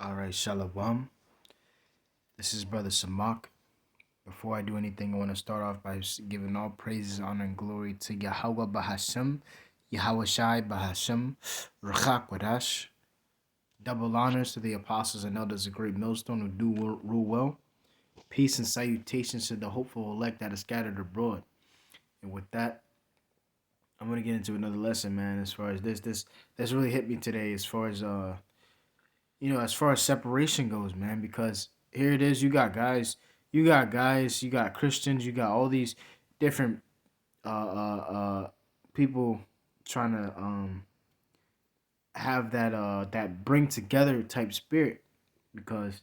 All right, Shalom. This is Brother Samak. Before I do anything, I want to start off by giving all praises, honor, and glory to Yahweh Bahashem, Yahweh Shai Bahashem, Rachak Wadash. Double honors to the apostles and elders of Great Millstone who do rule well. Peace and salutations to the hopeful elect that is scattered abroad. And with that, I'm gonna get into another lesson, man. As far as this really hit me today. As far as as far as separation goes, man, because here it is, you got Christians, you got all these different people trying to have that bring together type spirit because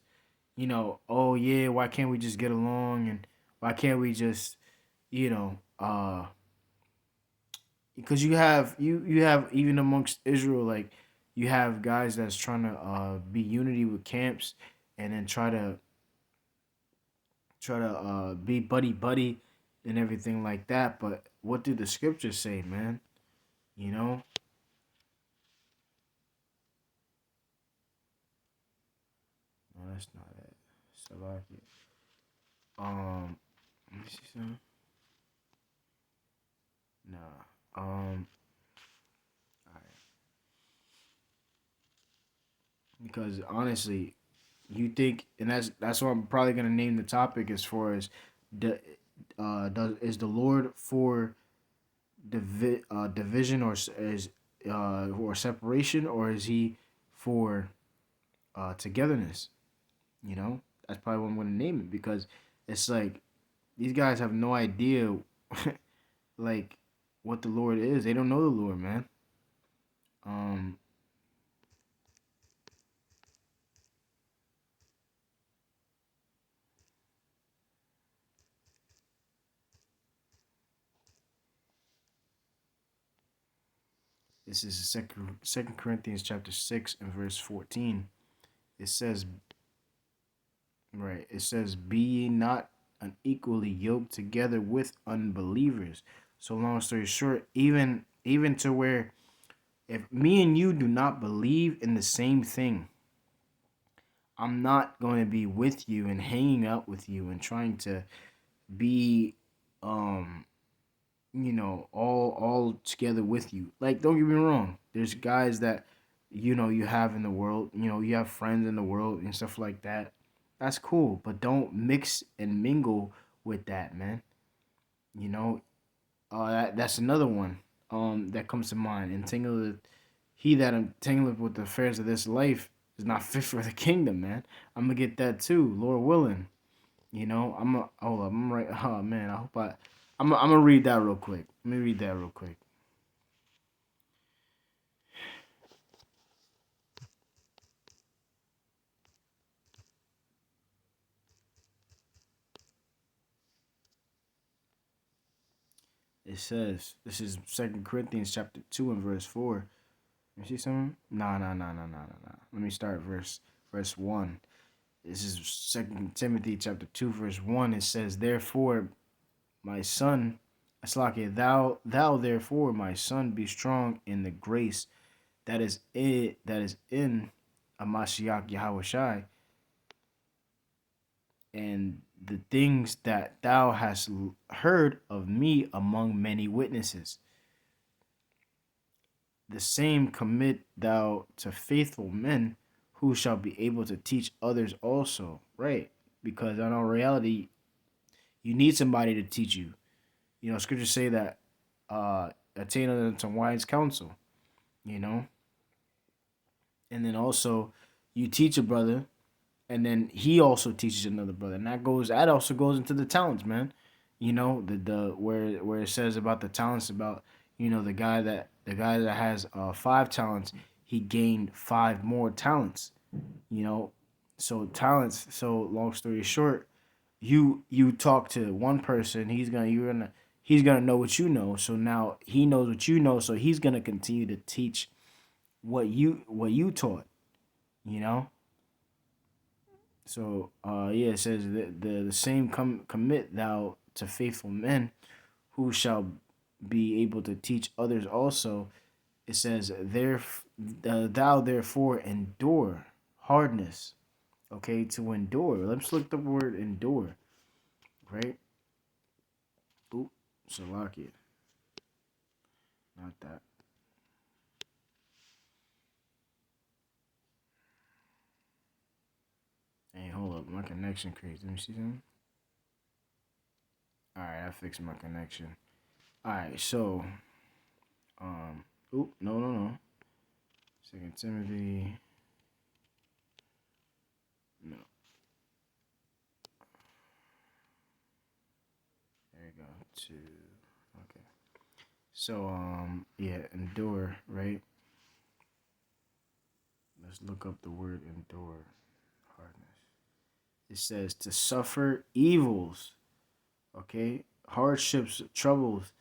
oh yeah, why can't we just get along and why can't we just you know because you have even amongst Israel, like you have guys that's trying to be unity with camps and then try to be buddy buddy and everything like that. But what do the scriptures say, man? You know, no, that's not it. Salaki. Let me see something. Nah. All right. Because honestly, you think, and that's what I'm probably gonna name the topic as far as the is the Lord for division or separation, or is he for togetherness? That's probably what I'm gonna name it because it's like these guys have no idea like what the Lord is. They don't know the Lord, man. Um, this is Second Corinthians chapter 6 and verse 14. It says, right, it says, "Be ye not unequally yoked together with unbelievers." So long story short, even to where if me and you do not believe in the same thing, I'm not going to be with you and hanging out with you and trying to be um all together with you. Like, don't get me wrong, there's guys that you have in the world, you have friends in the world and stuff like that. That's cool, but don't mix and mingle with that, man. you know that's another one that comes to mind. Entangled, he that entangled with the affairs of this life is not fit for the kingdom, man. I'm gonna get that too, Lord willing. I'm a hold up. I'm right. Oh man, I hope I'm gonna read that real quick. Let me read that real quick. It says, this is Second Corinthians chapter 2 and verse 4. You see something? No, no, no, no, no, no, no. Let me start verse 1. This is Second Timothy chapter 2 verse 1. It says, "Therefore, my son, Aslaki, thou therefore, my son, be strong in the grace that is in Amashiach Yahushai, and the things that thou hast heard of me among many witnesses. The same commit thou to faithful men who shall be able to teach others also." Right? Because in all reality, you need somebody to teach you. Scriptures say that attain unto wise counsel, you know, and then also you teach a brother, and then he also teaches another brother, and that also goes into the talents, man. The where it says about the talents, about the guy that has 5 talents, he gained 5 more talents. you know so talents. So long story short, you talk to one person, he's gonna know what you know, so now he knows what you know, so he's gonna continue to teach what you taught you know So yeah, it says that the same commit thou to faithful men who shall be able to teach others also. It says, there thou therefore endure hardness. Okay, to endure. Let's look the word endure, right? Oop, Salakia. Not that. Hey, hold up. My connection crazy. Let me see something. Alright, I fixed my connection. Alright, so oop, no. Second Timothy. No. There you go. Two. Okay. So yeah, endure, right? Let's look up the word endure. Hardness. It says to suffer evils, okay? Hardships, troubles,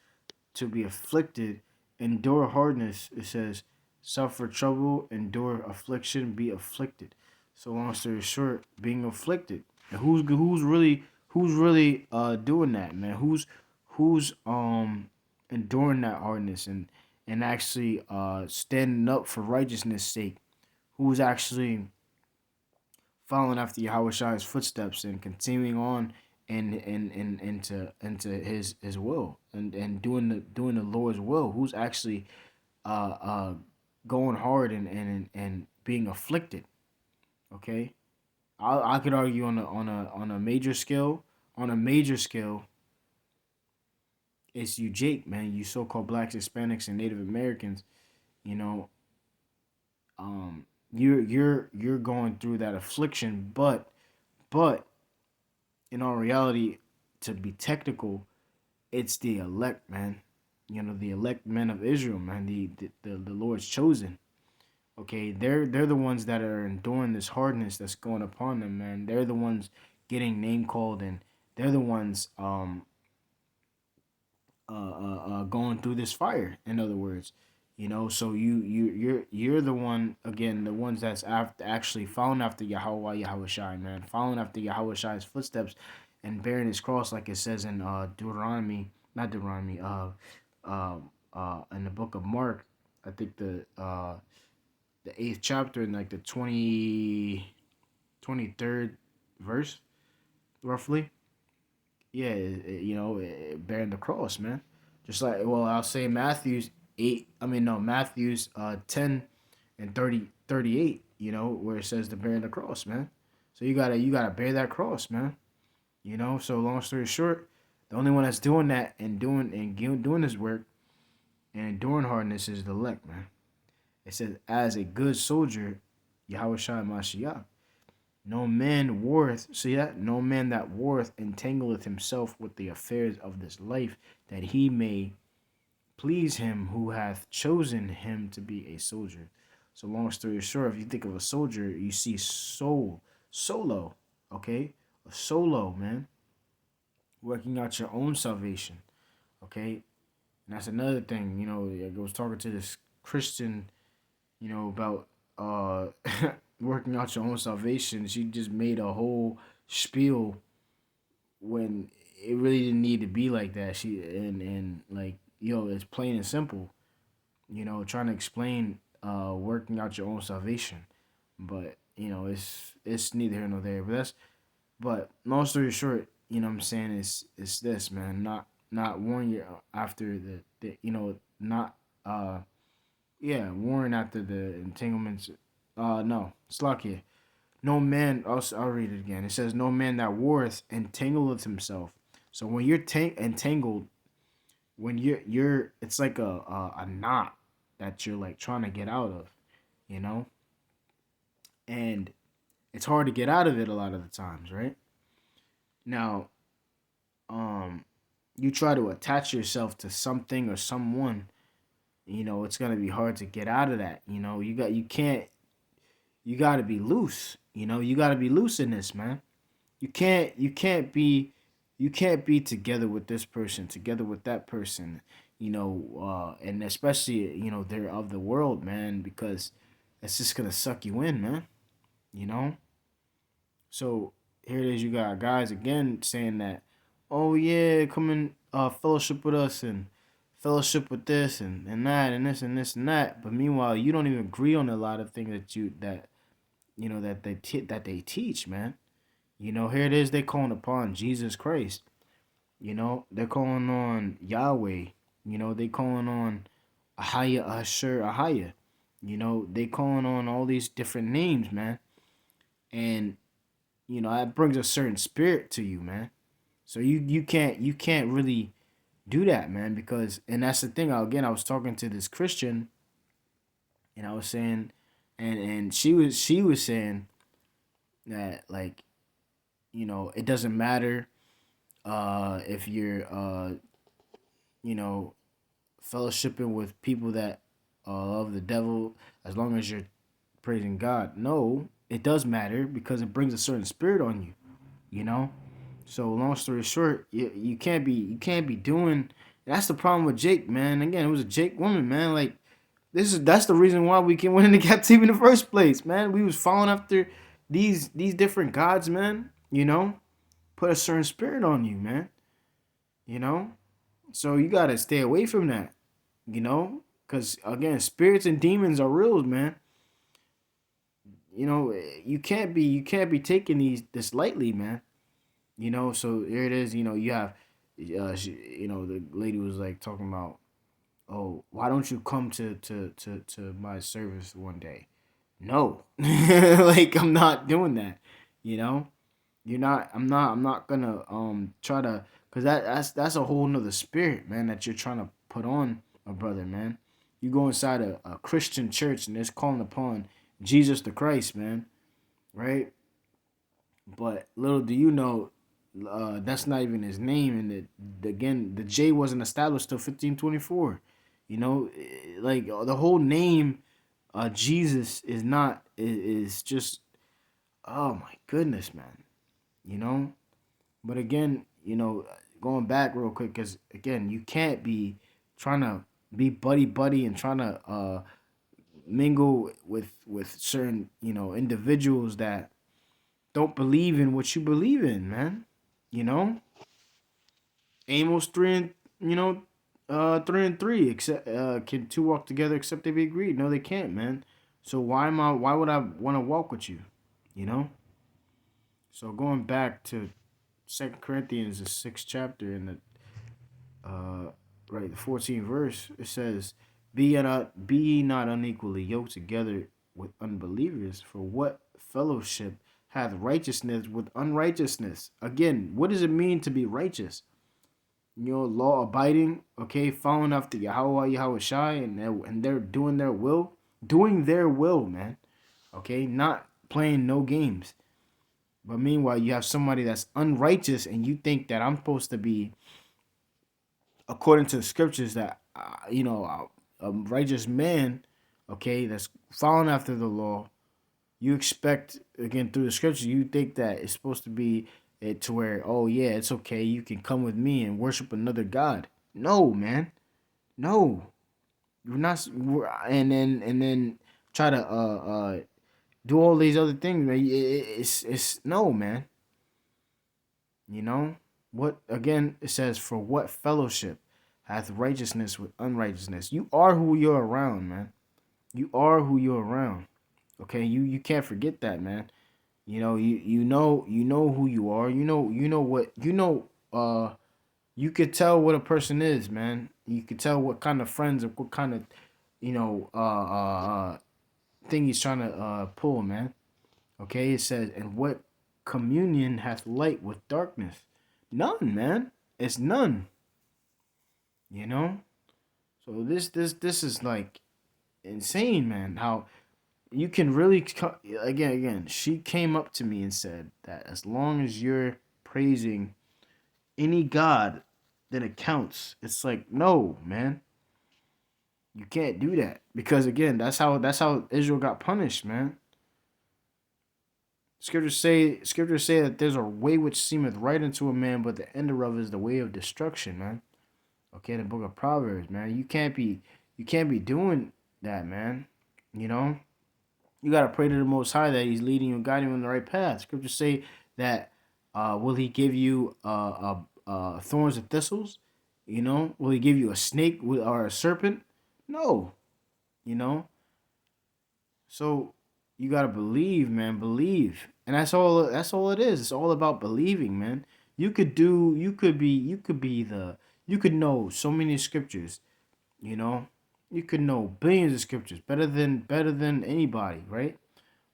to be afflicted, endure hardness. It says, suffer trouble, endure affliction, be afflicted. So long story short, being afflicted. And who's really doing that, man? Who's enduring that hardness and actually standing up for righteousness' sake? Who's actually following after Yahweh's footsteps and continuing on and into his will and doing the Lord's will. Who's actually uh uh going hard and being afflicted. Okay, I could argue on a major scale. On a major scale, it's you, Jake, man. You so-called blacks, Hispanics, and Native Americans. You know, you're going through that affliction, but in all reality, to be technical, it's the elect, man. You know, the elect men of Israel, man. The Lord's chosen. Okay, they're the ones that are enduring this hardness that's going upon them, man. They're the ones getting name called, and they're the ones going through this fire. In other words, you know, so you're the one again, the ones that's after actually following after Yahweh Shai, man, following after Yahweh Shai's footsteps, and bearing his cross, like it says in Deuteronomy, not Deuteronomy, in the book of Mark, I think the eighth chapter in like the 23rd verse, roughly. Yeah, you know, bearing the cross, man. Just like, well, I'll say Matthew's 8. I mean, no, Matthew's 10 and 38. You know, where it says the bearing the cross, man. So you gotta bear that cross, man. You know. So long story short, the only one that's doing that and doing this work and enduring hardness is the elect, man. It says, as a good soldier, Yahweh Shai Mashiach. No man warreth, see that? No man that warreth entangleth himself with the affairs of this life, that he may please him who hath chosen him to be a soldier. So long story short, if you think of a soldier, you see solo, okay? A solo, man, working out your own salvation, okay? And that's another thing, you know, I was talking to this Christian, you know, about working out your own salvation. She just made a whole spiel when it really didn't need to be like that. And like, yo, it's plain and simple. You know, trying to explain working out your own salvation, but you know, it's neither here nor there. But long story short, you know what I'm saying, it's this, man. Not warring you after the you know, not yeah, warring after the entanglements. No, Slakia. No man, I'll read it again. It says, no man that warreth entangleth himself. So when you're entangled, when it's like a knot that you're like trying to get out of, you know? And it's hard to get out of it a lot of the times, right? Now, um, you try to attach yourself to something or someone, you know, it's gonna be hard to get out of that. You know, you gotta be loose. You know, you gotta be loose in this, man. You can't be together with this person, together with that person, you know, and especially, you know, they're of the world, man, because it's just gonna suck you in, man. You know? So here it is, you got guys again saying that, oh yeah, come and fellowship with us and fellowship with this and that and this and this and that. But meanwhile, you don't even agree on a lot of things that that they teach, man. Here it is. They calling upon Jesus Christ. They're calling on Yahweh. They calling on Ahaya, Ashur, Ahaya. They calling on all these different names, man. And that brings a certain spirit to you, man. So you can't really do that, man, because and that's the thing. Again, I was talking to this Christian, and I was saying, and she was saying that, like, it doesn't matter if you're you know fellowshipping with people that love the devil, as long as you're praising God. No, it does matter because it brings a certain spirit on you. You know. So long story short, you can't be doing. That's the problem with Jake, man. Again, it was a Jake woman, man. Like, that's the reason why we went into captivity in the first place, man. We was following after these different gods, man. Put a certain spirit on you, man. You know, so you gotta stay away from that. Because again, spirits and demons are real, man. You can't be taking this lightly, man. So here it is. You have, the lady was like talking about, oh, why don't you come to my service one day? No, like, I'm not doing that. You know, you're not. I'm not gonna try to, cause that's a whole nother spirit, man, that you're trying to put on a brother, man. You go inside a Christian church and it's calling upon Jesus the Christ, man, right? But little do you know, that's not even his name, and again, the J wasn't established till 1524. Like, the whole name, Jesus is not is just, oh my goodness, man. You know, but again, going back real quick, because again, you can't be trying to be buddy buddy and trying to mingle with certain individuals that don't believe in what you believe in, man. You know, Amos 3 and 3. Except can two walk together except they be agreed? No, they can't, man. So why would I want to walk with you? You know. So going back to Second Corinthians, the sixth chapter, and the 14th verse, it says, "Be ye not unequally yoked together with unbelievers. For what fellowship hath righteousness with unrighteousness?" Again, what does it mean to be righteous? Law abiding, okay, following after Yahweh Shai, and they're doing their will, man. Okay, not playing no games. But meanwhile, you have somebody that's unrighteous, and you think that I'm supposed to be, according to the scriptures, that a righteous man, okay, that's following after the law. You expect, again, through the scriptures, you think that it's supposed to be it to where, oh yeah, it's okay, you can come with me and worship another god. No, man, no, we're not. And then try to do all these other things, man. It's no, man. You know what? Again, it says, "For what fellowship hath righteousness with unrighteousness?" You are who you're around, man. You are who you're around. Okay, you can't forget that, man. You know who you are. You know what you know. You could tell what a person is, man. You could tell what kind of friends or what kind of you know thing he's trying to pull, man. Okay, it says, "And what communion hath light with darkness?" None, man. It's none. You know. So this is like insane, man. How you can really again. She came up to me and said that as long as you're praising any god, then it counts. It's like, no, man. You can't do that because again, that's how Israel got punished, man. Scriptures say that there's a way which seemeth right unto a man, but the end thereof is the way of destruction, man. Okay, the book of Proverbs, man. You can't be doing that, man. You know, you gotta pray to the Most High that He's leading you and guiding you in the right path. Scriptures say that will He give you thorns and thistles? Will He give you a snake or a serpent? No. You know. So You gotta believe, man. Believe, and that's all. That's all it is. It's all about believing, man. You could do. You could be. You could be the. You could know so many scriptures. You know, you could know billions of scriptures better than anybody, right?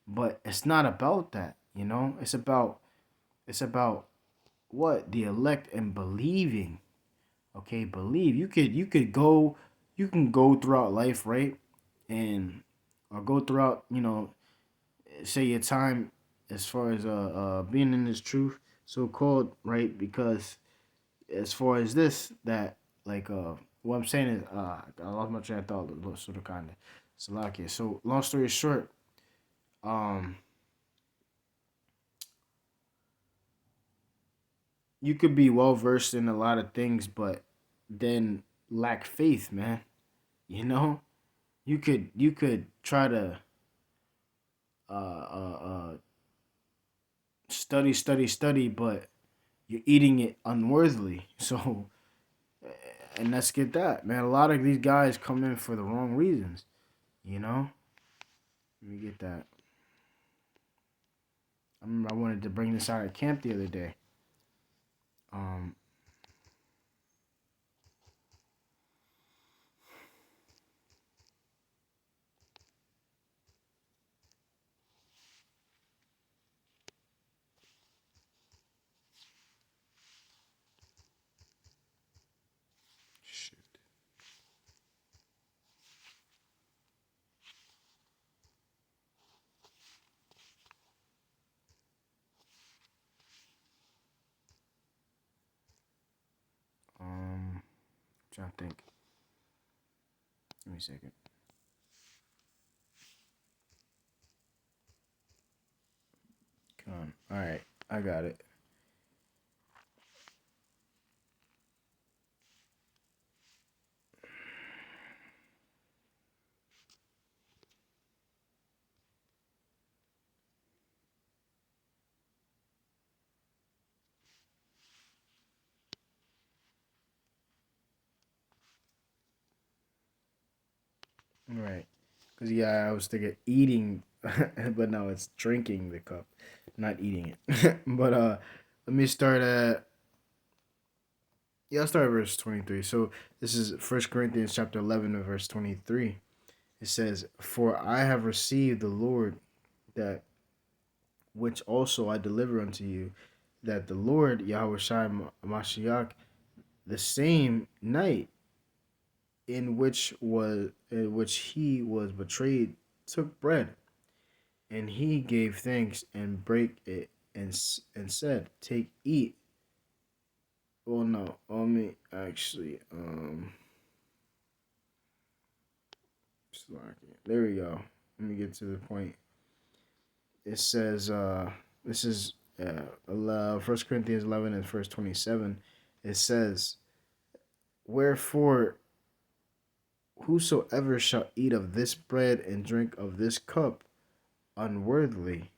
But it's not about that. You know, it's about what the elect and believing. Okay, believe. You can go throughout life, right? And or go throughout, say your time as far as being in this truth, so called, right? Because as far as this, that like what I'm saying is I lost my train of thought, sort of kind of Salakia. So long story short, um you could be well versed in a lot of things, but then lack faith, man. You know, you could try to study, but you're eating it unworthily. So, and let's get that, man. A lot of these guys come in for the wrong reasons. You know, let me get that. I remember I wanted to bring this out at camp the other day. Um, Shit. Trying to think. Give me a second. Come on. All right, I got it. All right, because yeah, I was thinking eating, but no, it's drinking the cup, not eating it. But let me start at yeah, I'll start at verse 23. So this is First Corinthians chapter 11 and verse 23. It says, "For I have received the Lord that which also I deliver unto you, that the Lord Yahweh Shai Mashiach, the same night in which he was betrayed, took bread, and he gave thanks and brake it and said, Take, eat." Well, no, let me actually there we go. Let me get to the point. It says, this is First Corinthians 11 and verse 27. It says, "Wherefore, whosoever shall eat of this bread and drink of this cup unworthily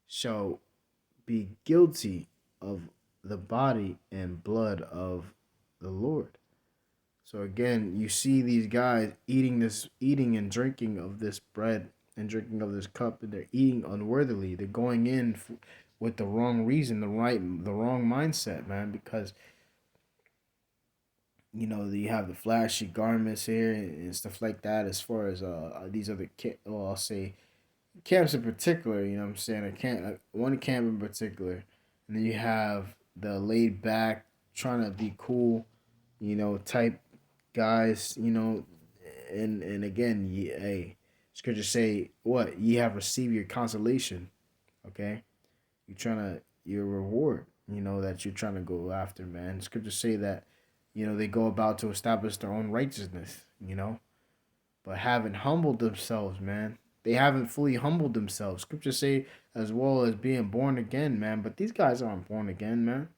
shall be guilty of the body and blood of the Lord." So again, you see these guys eating and drinking of this bread and drinking of this cup, and they're eating unworthily. They're going in with the wrong reason, the wrong mindset, man. Because you have the flashy garments here and stuff like that. As far as these other I'll say camps in particular. You know what I'm saying? One camp in particular, and then you have the laid back, trying to be cool, type guys, and again, hey, scripture say what ye have received your consolation. Okay, your reward. That you're trying to go after, man. Scripture say that, they go about to establish their own righteousness. But haven't humbled themselves, man. They haven't fully humbled themselves. Scripture say as well as being born again, man. But these guys aren't born again, man.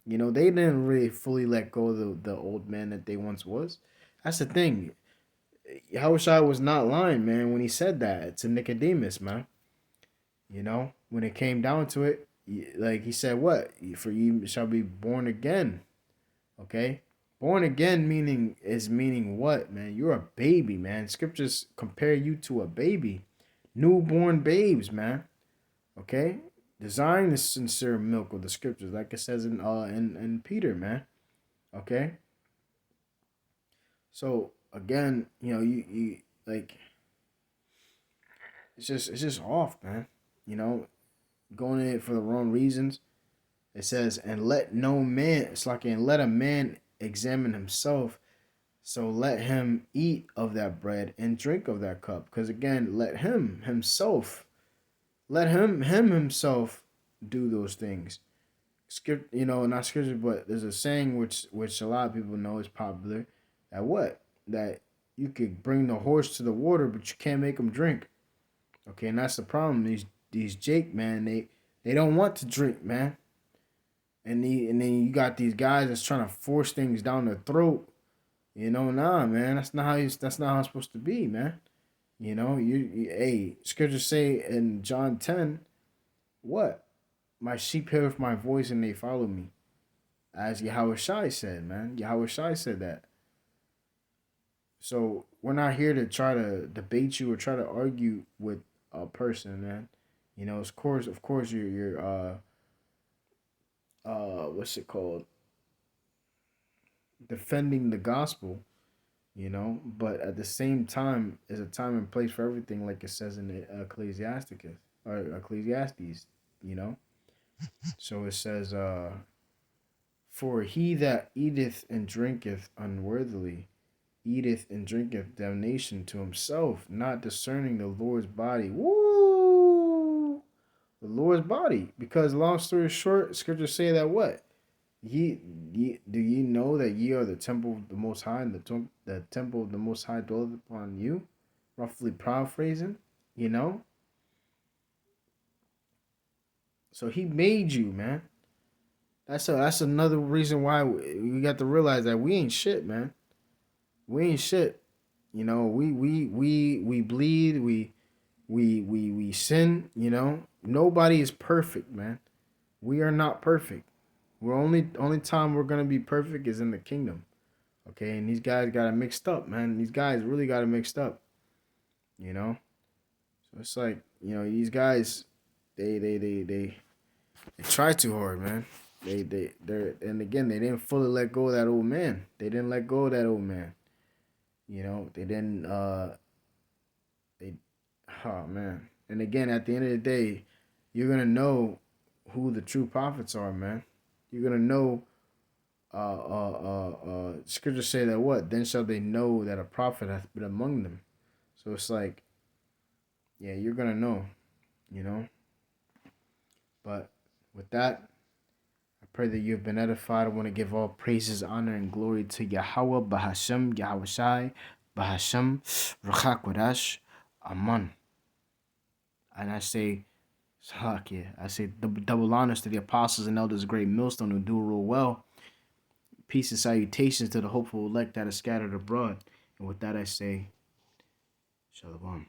They didn't really fully let go of the old man that they once was. That's the thing. Yahushua was not lying, man, when he said that to Nicodemus, man. When it came down to it, like he said, what? For you shall be born again. Okay? Born again meaning what, man? You're a baby, man. Scriptures compare you to a baby. newborn babes, man. Okay, desiring the sincere milk of the scriptures, like it says in Peter, man. Okay, so again, you like it's just off, man. You know, going in it for the wrong reasons. It says, and let no man, it's like, and let a man examine himself. So let him eat of that bread and drink of that cup. Because again, let him himself, let him himself do those things. Skip, not scripture, but there's a saying which a lot of people know is popular. That what? That you could bring the horse to the water, but you can't make him drink. Okay, and that's the problem. These Jake, man, they don't want to drink, man. And then you got these guys that's trying to force things down their throat. Nah, man, that's not how it's supposed to be, man. Hey, scriptures say in John 10, what? My sheep hear my voice and they follow me. As Yahweh Shai said, man. Yahweh Shai said that. So we're not here to try to debate you or try to argue with a person, man. Of course, you're what's it called? Defending the gospel, but at the same time, there's a time and place for everything, like it says in the Ecclesiasticus or Ecclesiastes, you know. So it says, for he that eateth and drinketh unworthily eateth and drinketh damnation to himself, not discerning the Lord's body. Woo! The Lord's body. Because long story short, scriptures say that what? Do ye know that ye are the temple of the Most High, and the temple of the Most High dwelleth upon you? Roughly paraphrasing, you know. So He made you, man. That's another reason why we got to realize that we ain't shit, man. We ain't shit. We bleed. We sin. Nobody is perfect, man. We are not perfect. We're only time we're gonna be perfect is in the kingdom. Okay, and these guys got it mixed up, man. These guys really got it mixed up. You know, so it's like these guys, they try too hard, man. And again they didn't fully let go of that old man. They didn't let go of that old man. They didn't. They, oh man. And again, at the end of the day, you're gonna know who the true prophets are, man. You're gonna know scriptures say that what? Then shall they know that a prophet hath been among them. So it's like, yeah, you're gonna know, you know. But with that, I pray that you have been edified. I want to give all praises, honor, and glory to Yahweh, Bahashem, Yahweh Shai, Bahashem, Ruach Kodash, Aman. And I say, I say double honors to the apostles and elders of Great Millstone who do rule well. Peace and salutations to the hopeful elect that are scattered abroad. And with that I say, Shalom.